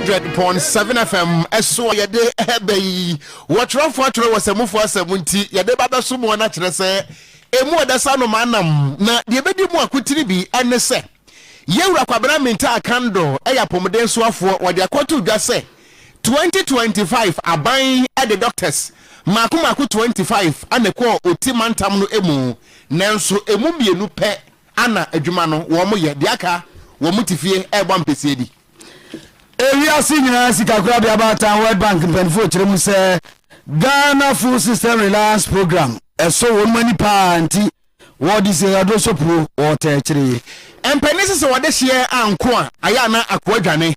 100.7 FM eso yede ebe what rough was a move for 70 yede baba sumo na kire se emu odasa no manam na de bedi mu akutiri bi ene se yewura kwabra menta kando eya pomden so afo wode akoto dwa se 2025 aban at the doctors maku 25 aneko otimantam no emu nanso emu bienu pe ana adwuma no wo mo ye de aka wo mutifie egba mpese di Area senior Sikakura de Abata World Bank Penfo Chiremu say Ghana Full System Reliance Program. So many party what is a doso pro or tertiary. And Penisses or this year and Kwa Ayana Aquadane.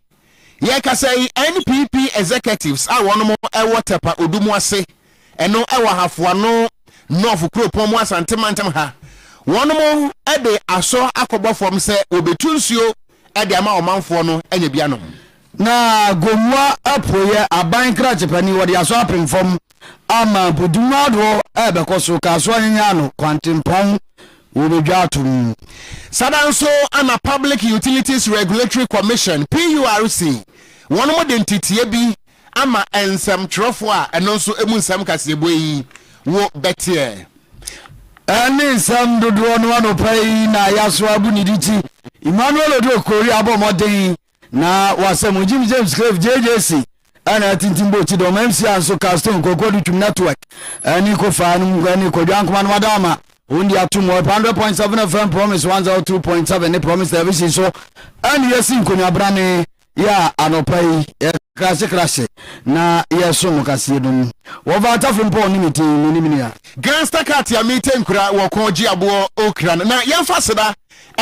Yaka say NPP executives are one more waterpa Udumwase and no ever have one no for crew pomwas and timantam ha. One more at the aso akobo from say Obetunsio at the amount of man for no any piano. Na gomwa apoye aban kra chepani wode aso apem fom ama boduma do ebekoso kaso anya no kwantempon wo bedwa atum sadanso ana Public Utilities Regulatory Commission PURC wono mo dentitie bi ama ensem trofo a eno nso emu nsem kasebo yi wo betie ani sam dodo no anopai na yaso abu niditi Emmanuel Odo Kori abomoden na wasemu Jim James Crave JJC ana tintimbo ti do MC anso Caston Kokodu Tum Network ani ko fanu ngani ko jankuma no madama undi atum 100.7 FM Promise 102.7 ne Promise Television so ani yesi nkonya brane ya anopai krashe na yeso mukasi dum wo vata fumpo ni miti ni ya Gangster Cat ya meeting kura wo konji abo okra na yemfa seda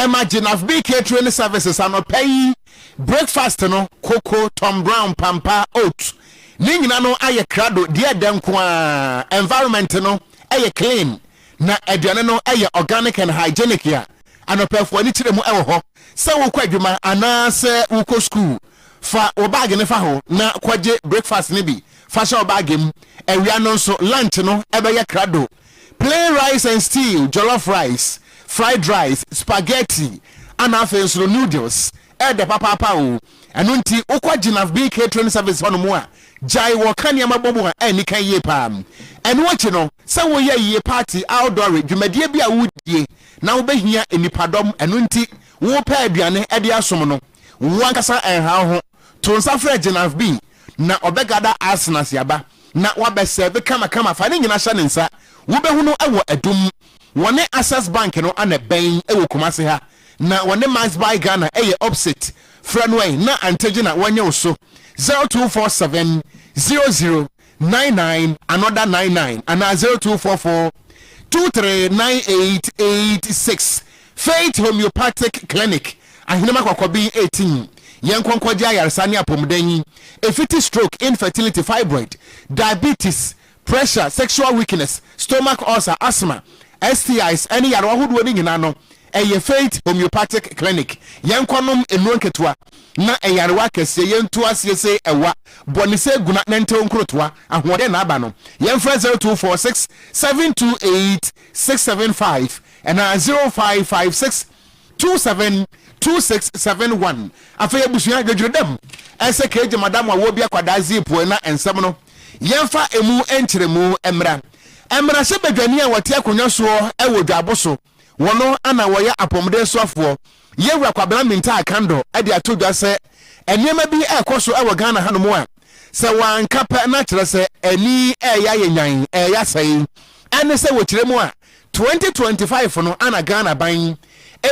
imagine of BK training services anopai breakfast no cocoa Tom Brown pampa oats ni nyina no aye krado dia dem kwa environment no aye clean na aduane no aye organic and hygienic ya anopefo ni tiremu ewo ho se wo kwa adwuma ana se wo ko school fa wo bag ne fa ho na kwaje breakfast ni bi fa sha wo bag em ewia no so lunch no ebe ye krado plain rice and stew jollof rice fried rice spaghetti and afenso noodles the papa o enu nti ukwaji BK training service hono mu a jai wo kan yama bobo a eni kan ye pam enu wachi no se wo ye party outdoor dwumadie bi a wudie na wo behia enipadom enu nti wo pa aduane de asom no wo ankasa enha ho to nsafre Ginaf B na obegada asnas yaba na wabeseve kama fa ne nyina hya ne nsa wo behu no ewo adum wone Access Bank no ana ben ewo Kumase ha na wone Mass by Ghana opposite Friendway na antegina wanye oso 0247 0099 another 99 and 0244 239886 Faith Homeopathic Clinic ahinema kwakobi 18 yenkonkwaji ayarsani apomdenyi efiti stroke infertility fibroid diabetes pressure sexual weakness stomach ulcer asthma STIs any yarwa hudu ni nyina no Faith Homeopathic Clinic yenkonom enwonketwa na yarwa kese yentu asiese ewa bonise guna nente onkrotwa ahode na aba no yemfra 0246 728 675 and 0556 272671 afa yabusuya gejredem ese keje madam awobi akwadazi po na ensem no yemfa emu enkyeremu emra se bedwani a wate akonya so ewo dwaboso wono ana woya apomde soafo yewura kwabra minta akando ade atodwa se enema bi ekoso ewo Ghana hanomo a se wankapa na kire se ani eya yenyan eya sai ene se wo kiremu a 2025 no ana Ghana ban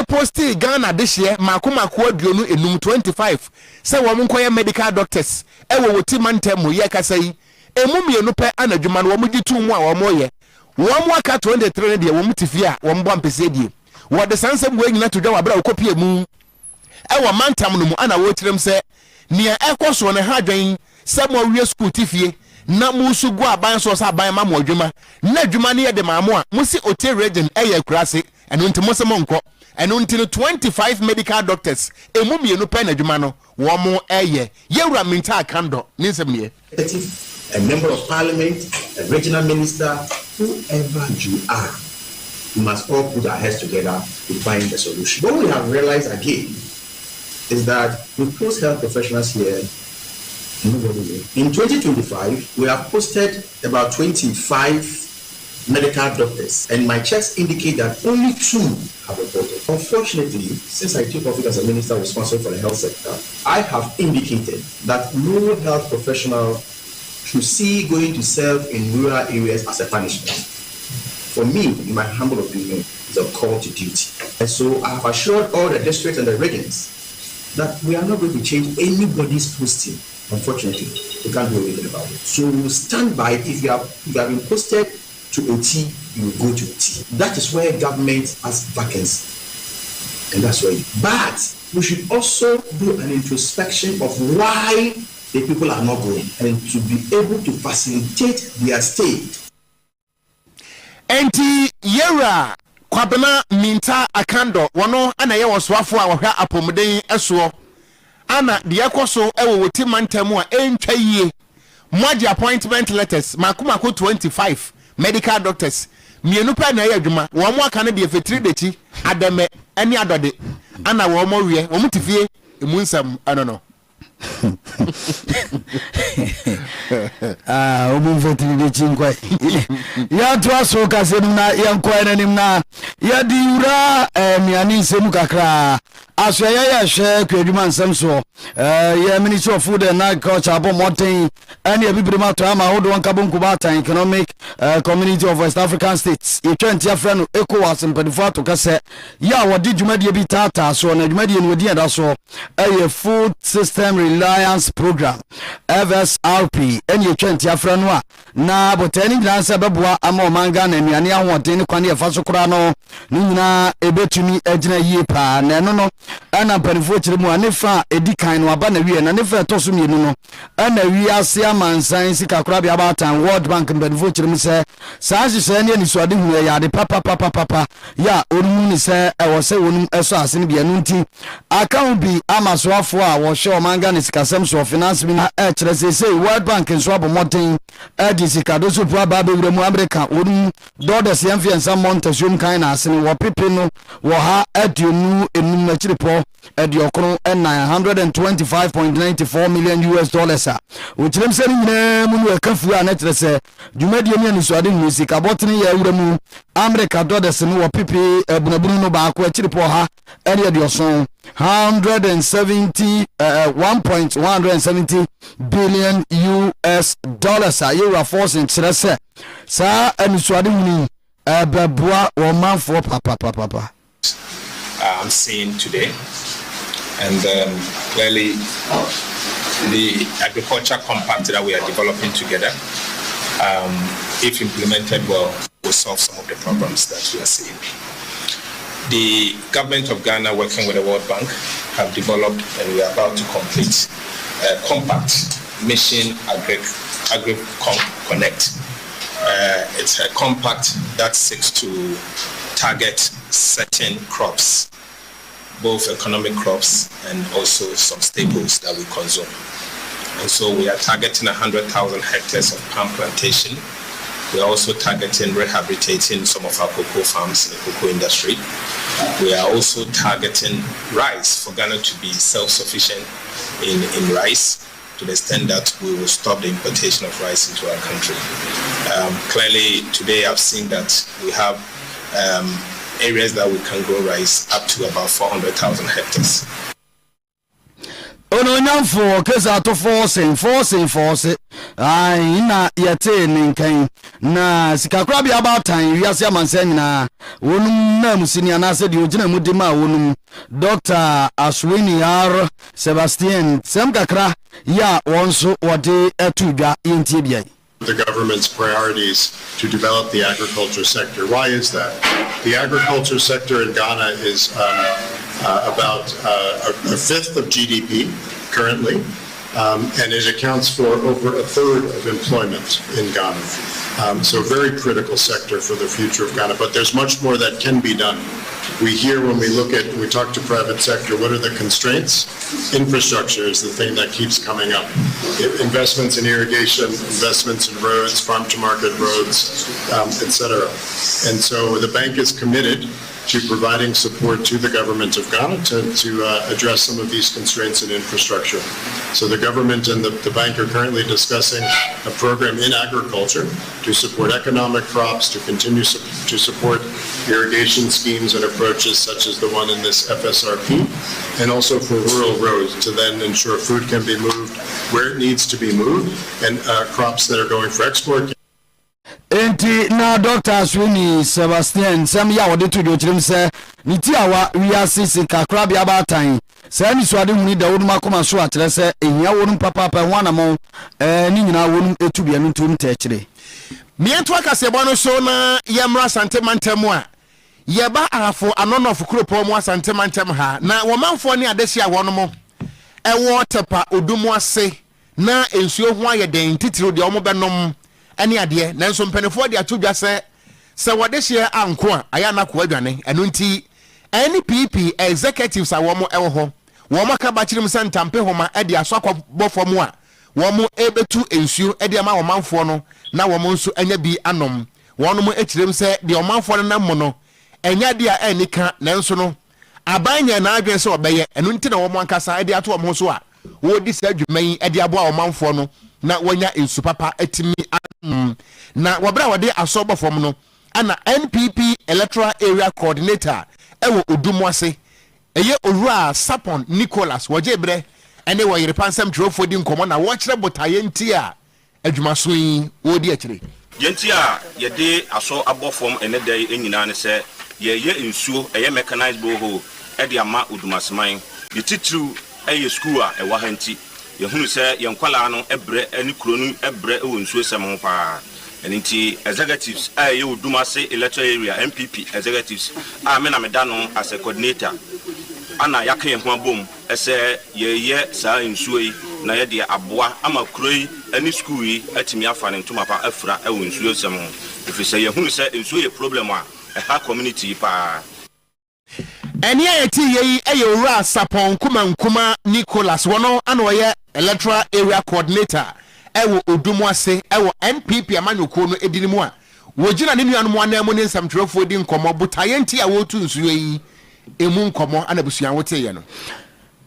posti Ghana this year makomako aduonu enum 25 se wo nkoye medical doctors ewo wotimantem ye kasai emu mienu pe anadwuma no wo mudi mu a wo moye wo mo aka 23 de wo mutifi a wo mbo mpese die wo de sansem wo nyina to dwa wabra okopie mu ewo mantam no mu ana wo tirem se nia ekoso ne hadwen se mo wie school tifie na musu go aban so sa aban ma mo adwuma na adwuma ne ye de maamo a musi ote region eye kurase eno ntimo se monko eno ntino 25 medical doctors emu mienu pe na adwuma no wo mo eye yewura minta akando ninsem ne a member of parliament, a regional minister, whoever you are, we must all put our heads together to find a solution. What we have realized again is that we post health professionals here Nobody knew. In 2025, we have posted about 25 medical doctors, and my checks indicate that only 2 have reported. Unfortunately, since I took office as a minister responsible for the health sector, I have indicated that no health professional should see going to serve in rural areas as a punishment. For me, in my humble opinion, it's a call to duty. And so I have assured all the districts and the regions that we are not going to change anybody's posting. Unfortunately, we can't do anything about it. So we will stand by. If you have been posted to OT, you will go to OT. That is where government has vacancy. And that's where but we should also do an introspection of why the people are not going and to be able to facilitate their stay. Enti yera kwabena minta akando wono ana ye woswafo a wohwa apomden eso ana de ekoso ewo woti mantamu a entwa yie moaji appointment letters makumako 25 medical doctors mienu pa na ye adwuma wo mo aka na de fetri dechi adame ani adode ana wo mo wie wo mutifie emunsam anono obu fetri dechi nkwa ya to aso kasem na yankwa nanim na ya di ura miani nsem kakra aso ya hwe kwadwuma nsem so ya ministry of food and agriculture abomoten ani abibirima to ama hodo nkabonku batan economic community of West African states e 20 afra no ECOWAS mpadifo to kase ya wodi dwumade bi tata so na dwumade no wodi eda so food system reliance program FSRP ani 20 afra no a na botani glanse beboa ama omanga na anuane ahoden kwane efa so kora no nyina ebetumi agina yie pa na no no ana mpadifo kiremu anefa edikan no aba na wie na nefa toso mienu no ana wi ase amansan sika kora bia batan World Bank mpadifo kiremu se saa hye ne ni so ade hu ya de papa ya onu ni se ewo se wonu eso ase ne bia no nti account bi amasoafo a wo hye omanga ne sikasem so finance bi na kire se World Bank nso abomoten edi sika do so pu aba be wura mu America onu dollars yemfiansa montasium kan na ase ne wo pepe no wo ha edionu enum na chiripo edi okro 925.94 million US dollars a ochirem se nyina mu no akafu a na kire se dwumadie ni so ade hu sika botene ya wura mu America dollars no wo pepe bunabunu no ba ko chiripo ha edi oson 170 billion US dollars a you are forcing chirese sa anisuade huni beboa wo manfo papa I'm seeing today, and clearly the agriculture compact that we are developing together, if implemented well, will solve some of the problems that we are seeing. The government of Ghana, working with the World Bank, have developed, and we are about to complete, a compact mission Connect. It's a compact that seeks to target certain crops, both economic crops and also some staples that we consume. And so we are targeting 100,000 hectares of palm plantation. We are also targeting rehabilitating some of our cocoa farms in the cocoa industry. We are also targeting rice for Ghana to be self-sufficient in rice, to the extent that we will stop the importation of rice into our country. Clearly, today I've seen that we have areas that we can grow rice up to about 400,000 hectares. Ono nyamfo kesa to force na yete ninkan na sikakra bia batan wiase amansan nyina wonum na musini anase de ogina mudima wonum Dr. Aswini R Sebastian Semkakra ya wonso wode etudwa yentie bia the government's priorities to develop the agriculture sector. Why is that? The agriculture sector in Ghana is about a fifth of GDP currently, and it accounts for over a third of employment in Ghana. So a very critical sector for the future of Ghana, but there's much more that can be done. We hear when we talk to private sector, what are the constraints? Infrastructure is the thing that keeps coming up. Investments in irrigation, investments in roads, farm to market roads, etc. And so the bank is committed to providing support to the government of Ghana to address some of these constraints in infrastructure. So the government and the bank are currently discussing a program in agriculture to support economic crops, to continue to support irrigation schemes and approaches such as the one in this FSRP, and also for rural roads to then ensure food can be moved where it needs to be moved and crops that are going for export. Enti na Dr. Sweeney Sebastian Sam ya wode to do chirim se niti awa wi asisi kakra bia ba tan se ni so ade huni da wonu makoma so atere se ehia wonu papa pa ho anamo ni nyina wonu etubia no ntum ta kire miento akase bo no so na yemra santemantem a yeba arafo anonof kropo mu asantemantem ha na womanfo ni adesi a wono mo ewo tepa odumu ase na ensuo ho ayeden titiro de omo benom ani ade nanso mpenefo de atodwa se wode hye anko a aya na ko adwane eno nti NPP executives a womo ewo ho womo ka ba kirim se ntampe homa e de asokwa bofom a womo ebetu ensuo e de ma womanfo no na womo nso anya bi anom wonom ekirem se de womanfo no na mo no enya dia enika nanso no abanya na adwen se obeye eno nti na womo ankasa e de ato womo so a wodi se adwuman e de abo a womanfo no na wanya ensu papa etimi na wabra wade asobo fom no ana NPP electoral area coordinator ewo odumwase eye owura Sapon Nicholas wajebre ene wo yerepansam trofo di nkomo na wo kire botaye nti a adwumaso yi wodi akire yenti a yede aso abofom ene dai enyina ne se ye ensuo eye mechanized borehole e de ama odumaseman ye titru eye school a e wa hanti ye hunu se ye nkwala no ebre ani kuro no ebre e wo nsuo sem ho pa enti executives ye odumase electoral area MPP executives a me na me da no as a coordinator ana yake ho abom ese ye saa nsuo yi na ye de aboa ama kuro yi ani school yi atimi afa ne ntoma pa afra e wo nsuo sem ho efise ye hunu se nsuo ye problem a ha community pa eni ayeti yi eye owura Sapon Nkuma Nicholas wono ana oye electoral area coordinator ewo odumwase ewo NPP amanyoko no edinimu a wogina ne nuanom anamu ne nsamtrofo di nkomo botaye nti a wotu nsuo yi emu nkomo anabusuan wote ye no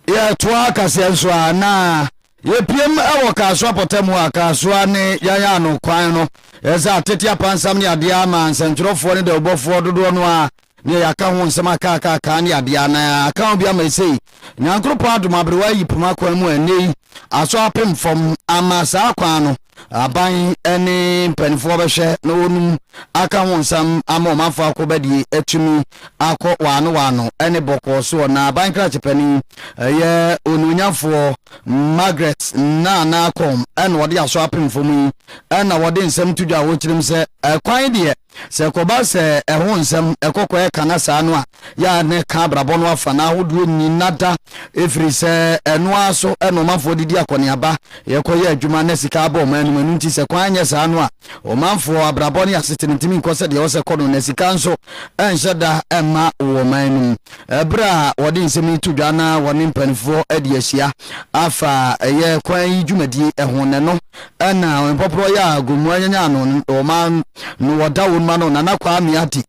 ya twa kase nso na ye piem ewo kaso apotemu akaso ne yaya no kwan no eza atete apansam ne ade ama nsamtrofo ne de obofo dodo no a ne yaka ho nsema ka ne ade ana aka obi ama sei nyankropo adoma brewa yi puma kwan mu anei aso apem from amasa kwan no aban ene mpanifo behwe na onum aka ho nsam ama omafo akobadie etumi akọ wano ene boko so na aban krachepani ye onunyafo Margaret na akom ene wode aso apem from ene wode nsam tudwa wo kirim se kwan de se koba se ho nsam ekokọ kana sa no a ya ne ka brabo no afa na hodo ni nada efri se eno aso eno mafo didi akoni aba yekoye adwuma na sika aba o manu nti se kwanye sa no a o manfo abrabo ne asitini ntimi nkose de wo se kono na sika nso enhyeda emma wo manu ebra wodi nsemi tudwa na woni mpanifo ade ahia afa ye kwan dwumadi ehone no na popro ya agomu anya no o man no woda wo ma no na kwa amiati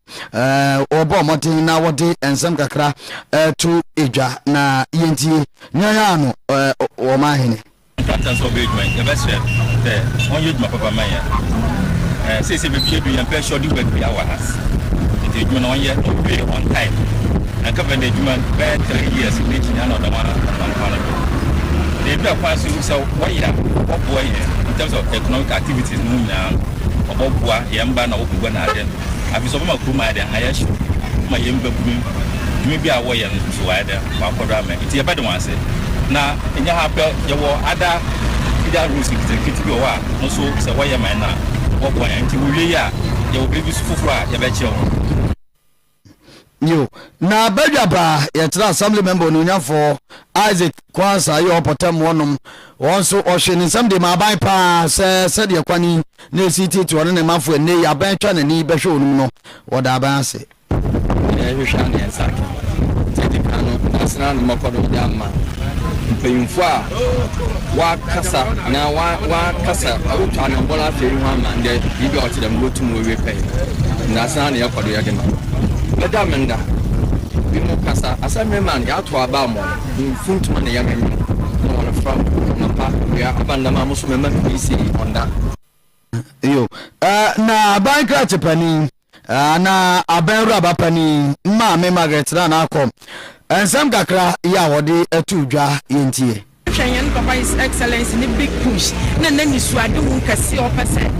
obo motin na wodi ensem kakra to eja na yenti nyanya no o ma hene so big man the best friend on you my papa man say be be you pay sure the work be our house it you know yet to pay on time and cover the human bad 3 years in each another one they be pass you so what year what boy in terms of economic activities no now obobua yemba na obugwa na ade abiso ma kuma ade ayashi ma yemba bumi dumi bi awo ye nso wa ade ma kodra me iti ye bade wanse na enya ha pe ye wo ada ida rules kiti bi wa no so se wa ye man na obwa nti wiye ya ye wo bebi sufufu a ye be che wo yo na badwaba ye tra assembly member no nyafo Isaac Kwansa ye opotem wonum wonso ohwe nsam de ma ban pa se de kwani na city to ne mafo ne ya ban twa ne ni behwe onum no woda ban ase hwehwa ne nsake tete kanu asna no makodo de amma mpanyimfo a wa kasa na wa kasa awutwa na bola feri ho ama nde bibi a otedam lotum we pe na asna ne yakodo ya de no meda Bimo Casa, as a man, Yatwa in Funtman, the young man from Napa, we are Abandama Muslim PC on that. Yo, na banka chepani, na aben raba pani, ma me Margaret na kom. And some kakra ya wodi etudwa yentie. Kenyan Papa His Excellency ni big push. Na nani swadu nkasi opese.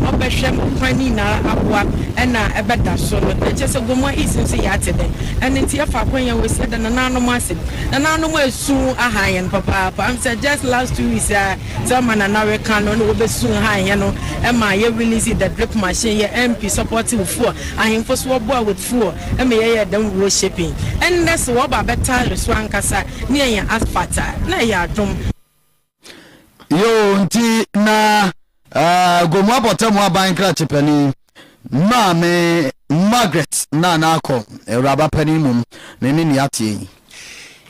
Obeshem kwani na abua na ebeda so no. Chese gomwa isin se yate den. And ntia fa kwanya we said na nanom ase. Na nanom esu ahayen papa. I'm said just last 2 weeks someone na we kan no obesu ahayen no. E ma ye release the drip machine ye MP supporting for. Ahemfo so obo with for. E me ye dem worshiping. And that's what ba better so ankasa ni ya asfata na ya dum. Yo nti na gomu abotamu abankra chepani ma me Margaret na akọ raba pani mum ne ni atie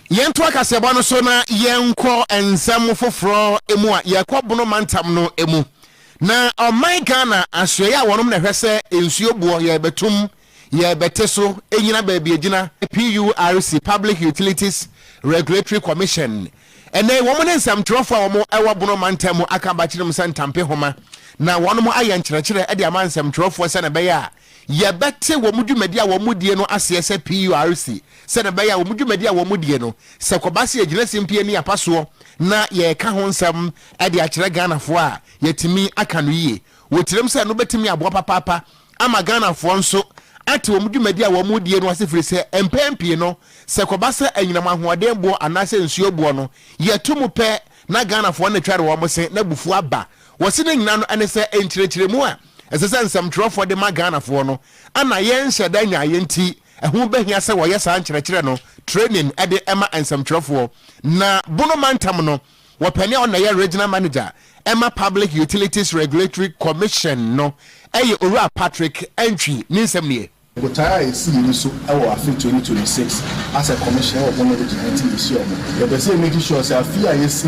yento akasebo no so na yenko ensam foforo emu a yakọbono mantam no emu na oman Ghana ahwe ya wonom na hwese ensuo buo ye betum ye beteso enyina ba bia gina PURC Public Utilities Regulatory Commission ene wo mo nsam trofo a wo mo ewo bono mantam aka ba kirim santampe homa na wono mo aye nkyerɛkyerɛ e de amansam trofo se na be ya ye bete wo mu dwumadi a wo mu die no ase se PURC se na be ya wo mu dwumadi a wo mu die no se kobase agina simpie ni apaso na ye ka ho nsam e de akyerɛ Ghana fo a yetimi aka no yie wotirem se no betimi abo papa ama Ghana fo nso ati wo mu dwumadi a wo mu die no ase firi se empempie no se kobase anyinam ahoɔden bo anase nsuo bo no yetumu pe na Ghana fo na tware wo mo se na bufu aba wo se na nyina no ane se enkyerɛkyerɛmu a ɛsɛ nsɛm trofo de ma Ghana fo no ana yɛn hyɛda nya yɛnti ɛho behia se wo yɛ saa nkyerɛkyerɛ no training ɛde ɛma nsɛm trofo na bono mantam no wo pani a na yɛ regional manager ɛma Public Utilities Regulatory Commission no ɛyɛ Owura Patrick entry ni nsɛm nie Gotaya is seeing so our 2026 as a commissioner of one of the 19 this year. The say making sure say afia yes see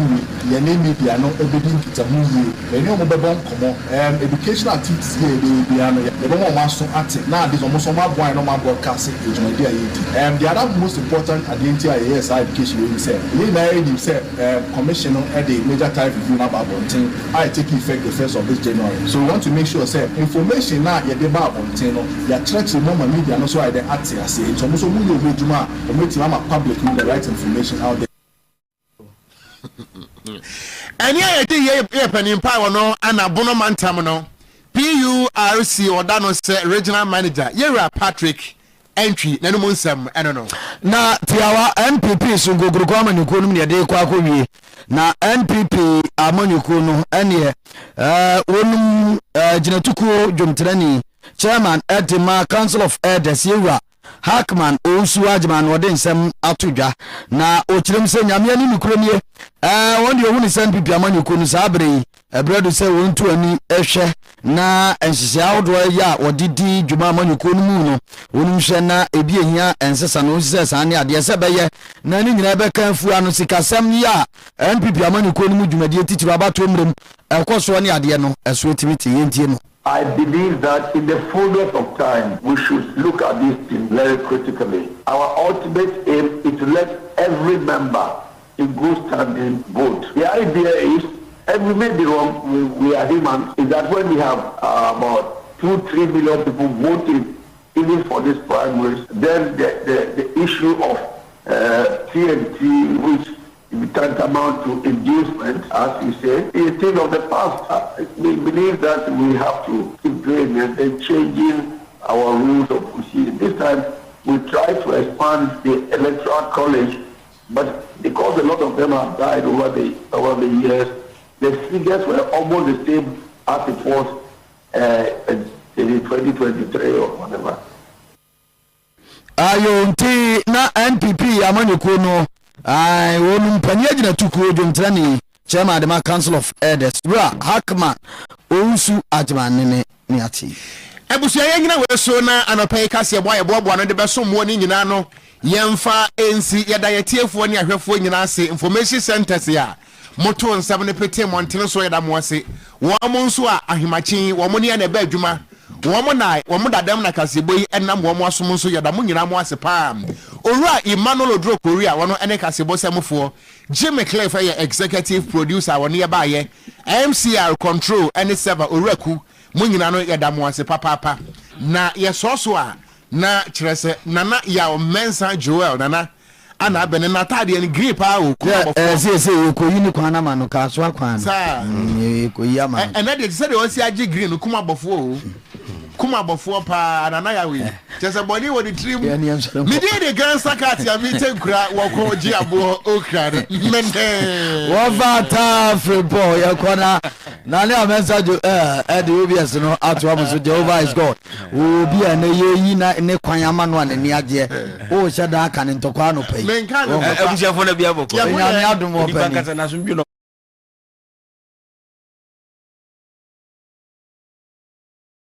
your name be no ebedin kita movie. Any of mobile come educational activities here be ano the one man so at now this almost some boy no man broadcasting age there the other most important identity is education we say. We married him say commissioner at the major tariff review about thing I take effect the 1st of this January. So we want to make sure say information now you dey about thing no your church media no so I dey act as say so muso mu no juma o meti ma public with the right information out there. Ani ayete ye panin pa no ana bono mantam no PURC odano se regional manager Owura Patrick entry na no nsam eno no na tiawa NPP so gogoro amanyuko no ne de kwa akɔwie na NPP amanyuko no ene wonum ginatuku dwomtrani Chairman Edema Council of Elders Owura Hackman Osu Ajman wode nsem atodwa na okirem se nyame ani nukromie wonde ohuni san pipi amanyuko no sabre ebredo se wontu ani ehwe na enhyehyɛ awdo ya wodidi dwuma amanyuko no mu no wonum hwɛ na ebi ehia ensesa no sɛ san ne ade sɛ bɛyɛ na ni nyina bɛka afu ano sikasɛm ya NPP amanyuko no mu dwumadi titiro abato mrem ɛkɔso ne ade no ɛso timiti yentie no. I believe that in the fullness of time, we should look at this thing very critically. Our ultimate aim is to let every member in good standing vote. The idea is, and we may be wrong, we are humans, is that when we have about 2-3 million people voting even for these primaries, then the issue of TNT, which tantamount to inducement, as you say, is a thing of the past. We believe that we have to keep doing it and changing our rules of procedure. This time, we try to expand the electoral college, but because a lot of them have died over the years, the figures were almost the same as it was in 2023 or whatever. Ayonti na NPP amanyuko no wonum pania gina tuku dwomtrani Chairman Edema Council of Elders Owura Hackman Osu Ajman ne ati ebusuya yengina we so na anopai kase boabo no de beso mo ni nyina no yemfa ensi yedayetiefo ne ahwefo nyina ase information centers ya moto nsam ne pete montene so yeda mo ase wo mo nso a ahimachin wo mo ne na ba adwuma wɔn dadam na kasebo yi ɛnam wɔn asom nso yɛda mo nyinaa mo ase paa owura Emmanuel Oduro Korea wɔn ɛne kasebo sɛmfoɔ Jimmy Cliff yɛ executive producer wɔn yɛ baayɛ MCR control ɛne server owura ku mo nyinaa no yɛda mo ase papaapa na yɛsɔɔso a na kyerɛ sɛ nana yɛ mensa Joel nana ana bene na tade en grip a o ko se ko yini kwana ma no ka so akwan ko yi ama and na de se de o si agi green kuma bofo o kuma bofo pa na ya we just body wo the trim me dey the grand sakati a me take kura wo ko gi abo okra mende wo vata football ya kona na le message the obvious no ato am so Jehovah is God obi a na ye yi na ne kwan ama no an ni age o hyeda aka ne ntokwa no pay menka no abusiafo na bia boko nyame adom o pani kasa na so bi no